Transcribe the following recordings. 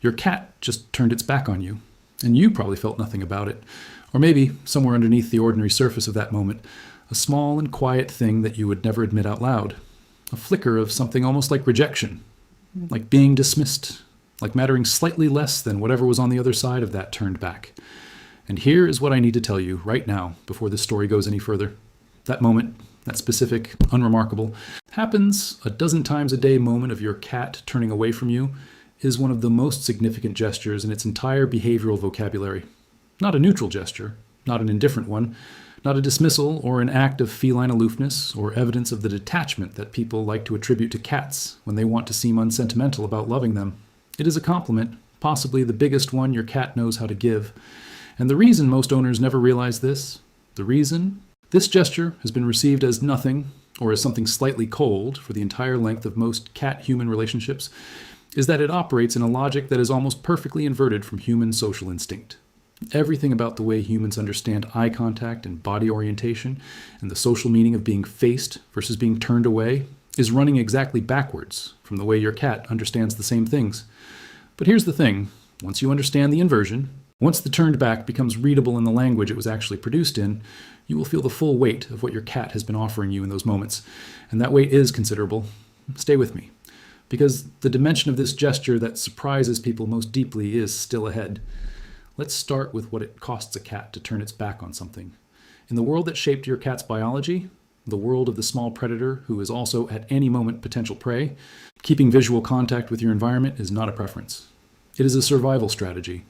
Your cat just turned its back on you, and you probably felt nothing about it. Or maybe, somewhere underneath the ordinary surface of that moment, a small and quiet thing that you would never admit out loud. A flicker of something almost like rejection, like being dismissed, like mattering slightly less than whatever was on the other side of that turned back. And here is what I need to tell you right now before this story goes any further. That moment, that specific, unremarkable, happens a dozen times a day moment of your cat turning away from you is one of the most significant gestures in its entire behavioral vocabulary. Not a neutral gesture, not an indifferent one, not a dismissal or an act of feline aloofness or evidence of the detachment that people like to attribute to cats when they want to seem unsentimental about loving them. It is a compliment, possibly the biggest one your cat knows how to give. And the reason most owners never realize this, the reason this gesture has been received as nothing or as something slightly cold for the entire length of most cat-human relationships, is that it operates in a logic that is almost perfectly inverted from human social instinct. Everything about the way humans understand eye contact and body orientation and the social meaning of being faced versus being turned away is running exactly backwards from the way your cat understands the same things. But here's the thing. Once you understand the inversion, once the turned back becomes readable in the language it was actually produced in, you will feel the full weight of what your cat has been offering you in those moments. And that weight is considerable. Stay with me. Because the dimension of this gesture that surprises people most deeply is still ahead. Let's start with what it costs a cat to turn its back on something. In the world that shaped your cat's biology, the world of the small predator who is also at any moment potential prey, keeping visual contact with your environment is not a preference. It is a survival strategy.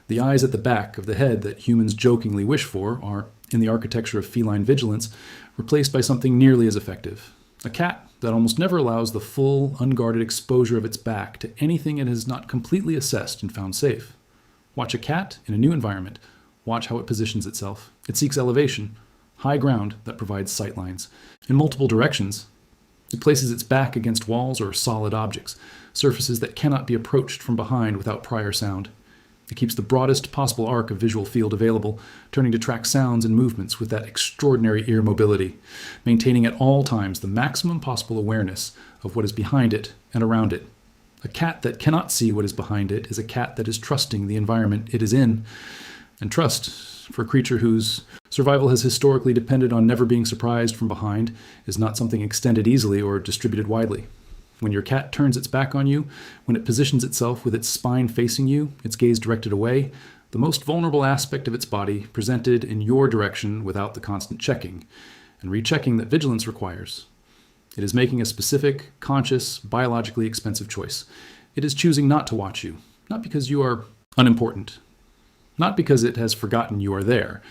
The eyes at the back of the head that humans jokingly wish for are, in the architecture of feline vigilance, replaced by something nearly as effective. A cat that almost never allows the full, unguarded exposure of its back to anything it has not completely assessed and found safe. Watch a cat in a new environment. Watch how it positions itself. It seeks elevation, high ground that provides sight lines. In multiple directions, it places its back against walls or solid objects, surfaces that cannot be approached from behind without prior sound. It keeps the broadest possible arc of visual field available, turning to track sounds and movements with that extraordinary ear mobility, maintaining at all times the maximum possible awareness of what is behind it and around it. A cat that cannot see what is behind it is a cat that is trusting the environment it is in. And trust, for a creature whose survival has historically depended on never being surprised from behind, is not something extended easily or distributed widely. When your cat turns its back on you, when it positions itself with its spine facing you, its gaze directed away, the most vulnerable aspect of its body presented in your direction without the constant checking and rechecking that vigilance requires. It is making a specific, conscious, biologically expensive choice. It is choosing not to watch you, not because you are unimportant, not because it has forgotten you are there,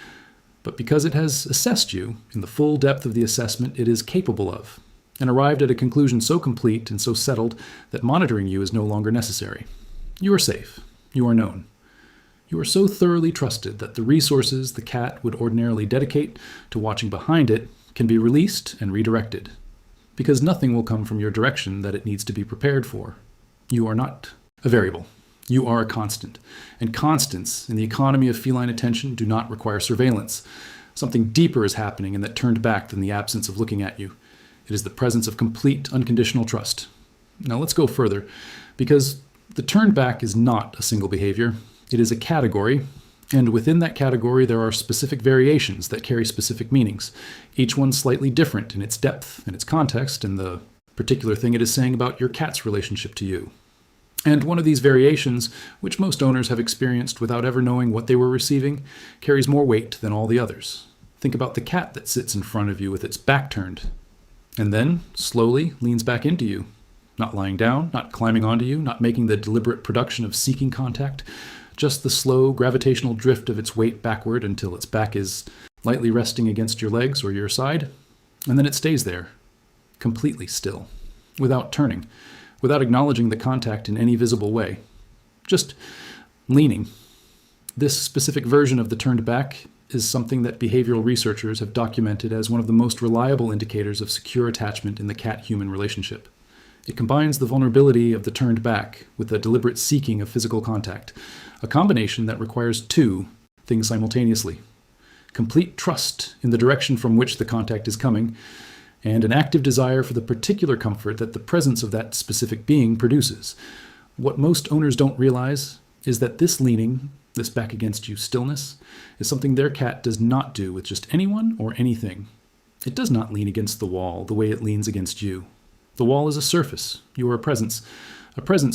but because it has assessed you in the full depth of the assessment it is capable of, and arrived at a conclusion so complete and so settled that monitoring you is no longer necessary. You are safe. You are known. You are so thoroughly trusted that the resources the cat would ordinarily dedicate to watching behind it can be released and redirected, because nothing will come from your direction that it needs to be prepared for. You are not a variable. You are a constant. And constants in the economy of feline attention do not require surveillance. Something deeper is happening in that turned back than the absence of looking at you. It is the presence of complete, unconditional trust. Now let's go further, because the turned back is not a single behavior. It is a category, and within that category there are specific variations that carry specific meanings, each one slightly different in its depth and its context and the particular thing it is saying about your cat's relationship to you. And one of these variations, which most owners have experienced without ever knowing what they were receiving, carries more weight than all the others. Think about the cat that sits in front of you with its back turned, and then slowly leans back into you, not lying down, not climbing onto you, not making the deliberate production of seeking contact, just the slow gravitational drift of its weight backward until its back is lightly resting against your legs or your side, and then it stays there, completely still, without turning, without acknowledging the contact in any visible way, just leaning. This specific version of the turned back is something that behavioral researchers have documented as one of the most reliable indicators of secure attachment in the cat-human relationship. It combines the vulnerability of the turned back with the deliberate seeking of physical contact, a combination that requires two things simultaneously: complete trust in the direction from which the contact is coming, and an active desire for the particular comfort that the presence of that specific being produces, What most owners don't realize is that this leaning, this back against you stillness, is something their cat does not do with just anyone or anything. It does not lean against the wall the way it leans against you. The wall is a surface. You are a presence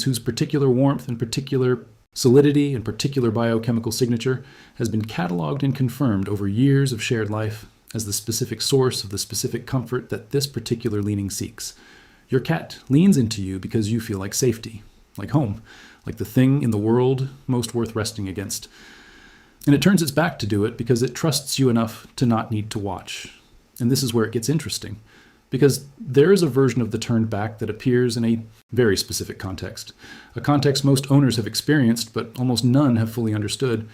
whose particular warmth and particular solidity and particular biochemical signature has been cataloged and confirmed over years of shared life as the specific source of the specific comfort that this particular leaning seeks. Your cat leans into you because you feel like safety, like home, like the thing in the world most worth resting against. And it turns its back to do it because it trusts you enough to not need to watch. And this is where it gets interesting, because there is a version of the turned back that appears in a very specific context, a context most owners have experienced, but almost none have fully understood.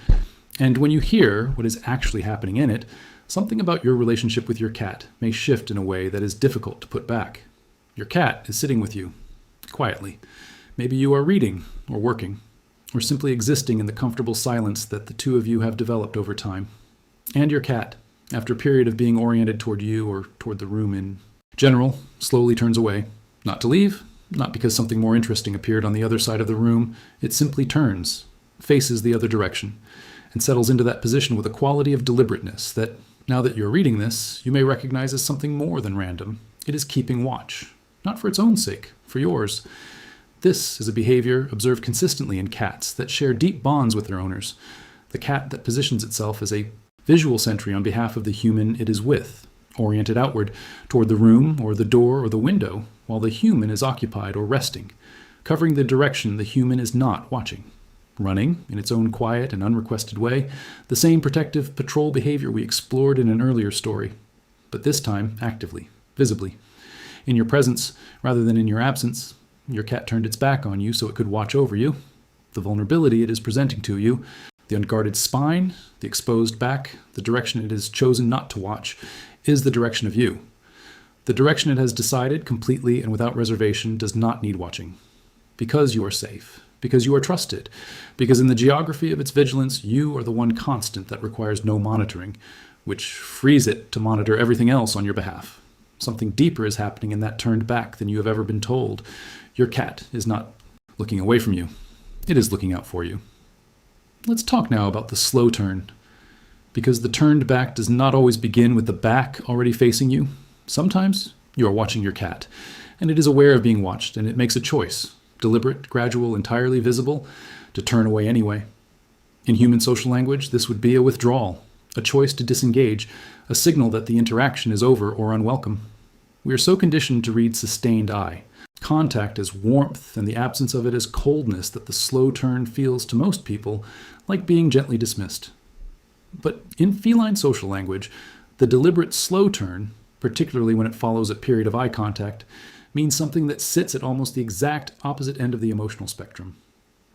And when you hear what is actually happening in it, something about your relationship with your cat may shift in a way that is difficult to put back. Your cat is sitting with you, quietly. Maybe you are reading or working, or simply existing in the comfortable silence that the two of you have developed over time. And your cat, after a period of being oriented toward you or toward the room in general, slowly turns away. Not to leave, not because something more interesting appeared on the other side of the room. It simply turns, faces the other direction, and settles into that position with a quality of deliberateness that, now that you're reading this, you may recognize as something more than random. It is keeping watch, not for its own sake, for yours. This is a behavior observed consistently in cats that share deep bonds with their owners. The cat that positions itself as a visual sentry on behalf of the human it is with, oriented outward toward the room or the door or the window, while the human is occupied or resting, covering the direction the human is not watching. Running, in its own quiet and unrequested way, the same protective patrol behavior we explored in an earlier story, but this time actively, visibly. In your presence, rather than in your absence, your cat turned its back on you so it could watch over you. The vulnerability it is presenting to you, the unguarded spine, the exposed back, the direction it has chosen not to watch, is the direction of you. The direction it has decided completely and without reservation does not need watching. Because you are safe, because you are trusted, because in the geography of its vigilance you are the one constant that requires no monitoring, which frees it to monitor everything else on your behalf. Something deeper is happening in that turned back than you have ever been told. Your cat is not looking away from you. It is looking out for you. Let's talk now about the slow turn, because the turned back does not always begin with the back already facing you. Sometimes you are watching your cat, and it is aware of being watched, and it makes a choice, deliberate, gradual, entirely visible, to turn away anyway. In human social language, this would be a withdrawal, a choice to disengage, a signal that the interaction is over or unwelcome. We are so conditioned to read sustained eye, contact as warmth and the absence of it as coldness, that the slow turn feels to most people like being gently dismissed. But in feline social language, the deliberate slow turn, particularly when it follows a period of eye contact, means something that sits at almost the exact opposite end of the emotional spectrum.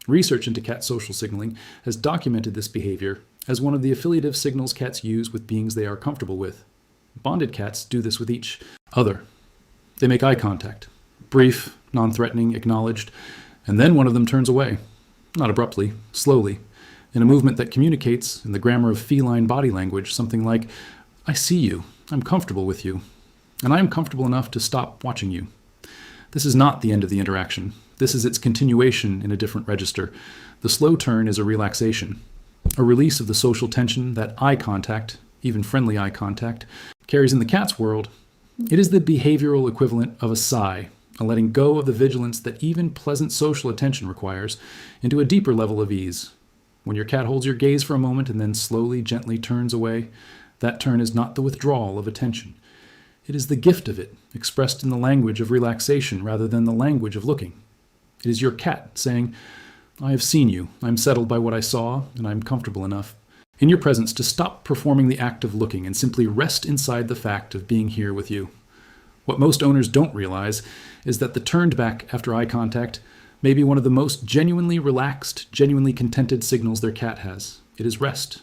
Research into cat social signaling has documented this behavior as one of the affiliative signals cats use with beings they are comfortable with. Bonded cats do this with each other. They make eye contact, brief, non-threatening, acknowledged, and then one of them turns away, not abruptly, slowly, in a movement that communicates, in the grammar of feline body language, something like, "I see you, I'm comfortable with you, and I am comfortable enough to stop watching you." This is not the end of the interaction. This is its continuation in a different register. The slow turn is a relaxation, a release of the social tension that eye contact, even friendly eye contact, carries in the cat's world. It is the behavioral equivalent of a sigh, a letting go of the vigilance that even pleasant social attention requires, into a deeper level of ease. When your cat holds your gaze for a moment and then slowly, gently turns away, that turn is not the withdrawal of attention. It is the gift of it, expressed in the language of relaxation rather than the language of looking. It is your cat saying, "I have seen you, I'm settled by what I saw, and I'm comfortable enough in your presence to stop performing the act of looking and simply rest inside the fact of being here with you." What most owners don't realize is that the turned back after eye contact may be one of the most genuinely relaxed, genuinely contented signals their cat has. It is rest,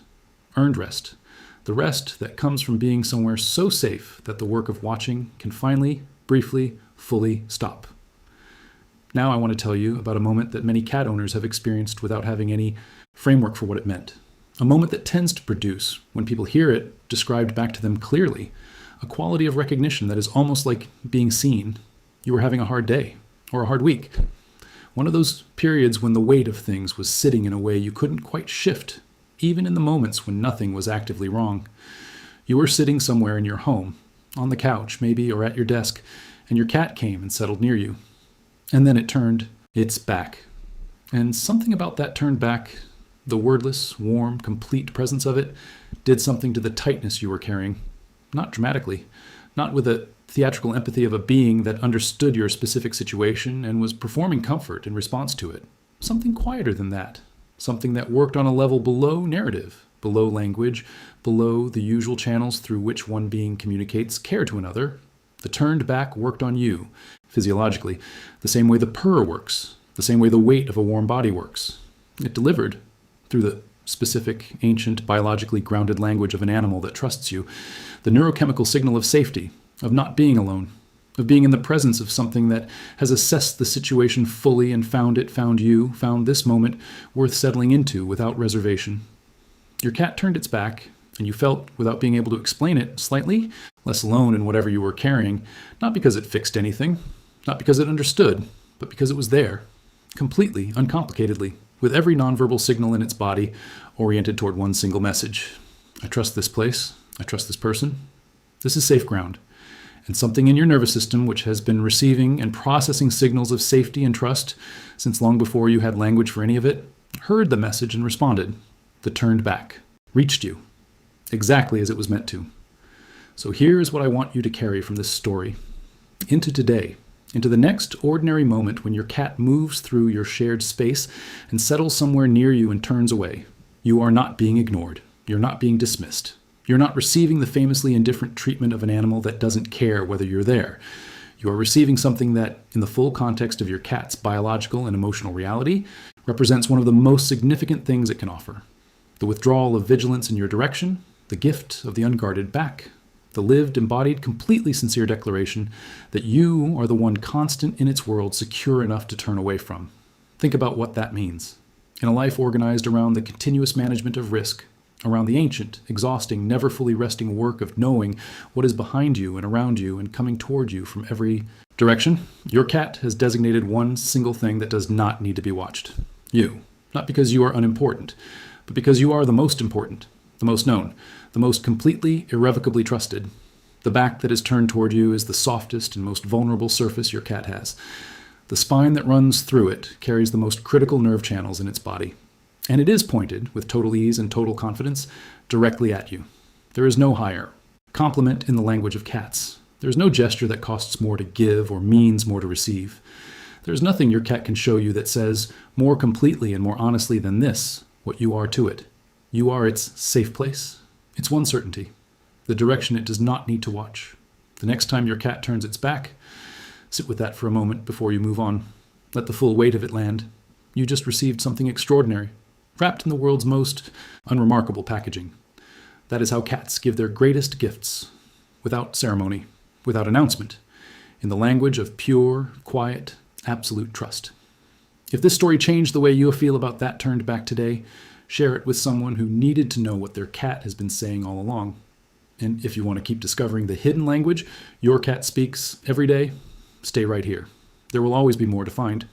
earned rest, the rest that comes from being somewhere so safe that the work of watching can finally, briefly, fully stop. Now I want to tell you about a moment that many cat owners have experienced without having any framework for what it meant. A moment that tends to produce, when people hear it described back to them clearly, a quality of recognition that is almost like being seen. You were having a hard day, or a hard week, One of those periods when the weight of things was sitting in a way you couldn't quite shift, even in the moments when nothing was actively wrong. You were sitting somewhere in your home, on the couch maybe, or at your desk, and your cat came and settled near you. And then it turned its back. And something about that turned back, the wordless, warm, complete presence of it, did something to the tightness you were carrying. Not dramatically, not with a theatrical empathy of a being that understood your specific situation and was performing comfort in response to it. Something quieter than that. Something that worked on a level below narrative, below language, below the usual channels through which one being communicates care to another. The turned back worked on you, physiologically, the same way the purr works, the same way the weight of a warm body works. It delivered, through the specific, ancient, biologically grounded language of an animal that trusts you, the neurochemical signal of safety, of not being alone, of being in the presence of something that has assessed the situation fully and found you, found this moment worth settling into without reservation. Your cat turned its back, and you felt, without being able to explain it, slightly less alone in whatever you were carrying, not because it fixed anything, not because it understood, but because it was there, completely, uncomplicatedly, with every nonverbal signal in its body oriented toward one single message. I trust this place. I trust this person. This is safe ground. And something in your nervous system, which has been receiving and processing signals of safety and trust since long before you had language for any of it, heard the message and responded. The turned back reached you, exactly as it was meant to. So here is what I want you to carry from this story into today, into the next ordinary moment when your cat moves through your shared space and settles somewhere near you and turns away. You are not being ignored. You're not being dismissed. You're not receiving the famously indifferent treatment of an animal that doesn't care whether you're there. You are receiving something that, in the full context of your cat's biological and emotional reality, represents one of the most significant things it can offer. The withdrawal of vigilance in your direction, the gift of the unguarded back, the lived, embodied, completely sincere declaration that you are the one constant in its world secure enough to turn away from. Think about what that means. In a life organized around the continuous management of risk, around the ancient, exhausting, never fully resting work of knowing what is behind you and around you and coming toward you from every direction, your cat has designated one single thing that does not need to be watched. You. Not because you are unimportant, but because you are the most important, the most known, the most completely, irrevocably trusted. The back that is turned toward you is the softest and most vulnerable surface your cat has. The spine that runs through it carries the most critical nerve channels in its body. And it is pointed, with total ease and total confidence, directly at you. There is no higher. Compliment in the language of cats. There is no gesture that costs more to give or means more to receive. There is nothing your cat can show you that says, more completely and more honestly than this, what you are to it. You are its safe place. It's one certainty. The direction it does not need to watch. The next time your cat turns its back, sit with that for a moment before you move on. Let the full weight of it land. You just received something extraordinary, wrapped in the world's most unremarkable packaging. That is how cats give their greatest gifts, without ceremony, without announcement, in the language of pure, quiet, absolute trust. If this story changed the way you feel about that turned back today, share it with someone who needed to know what their cat has been saying all along. And if you want to keep discovering the hidden language your cat speaks every day, stay right here. There will always be more to find.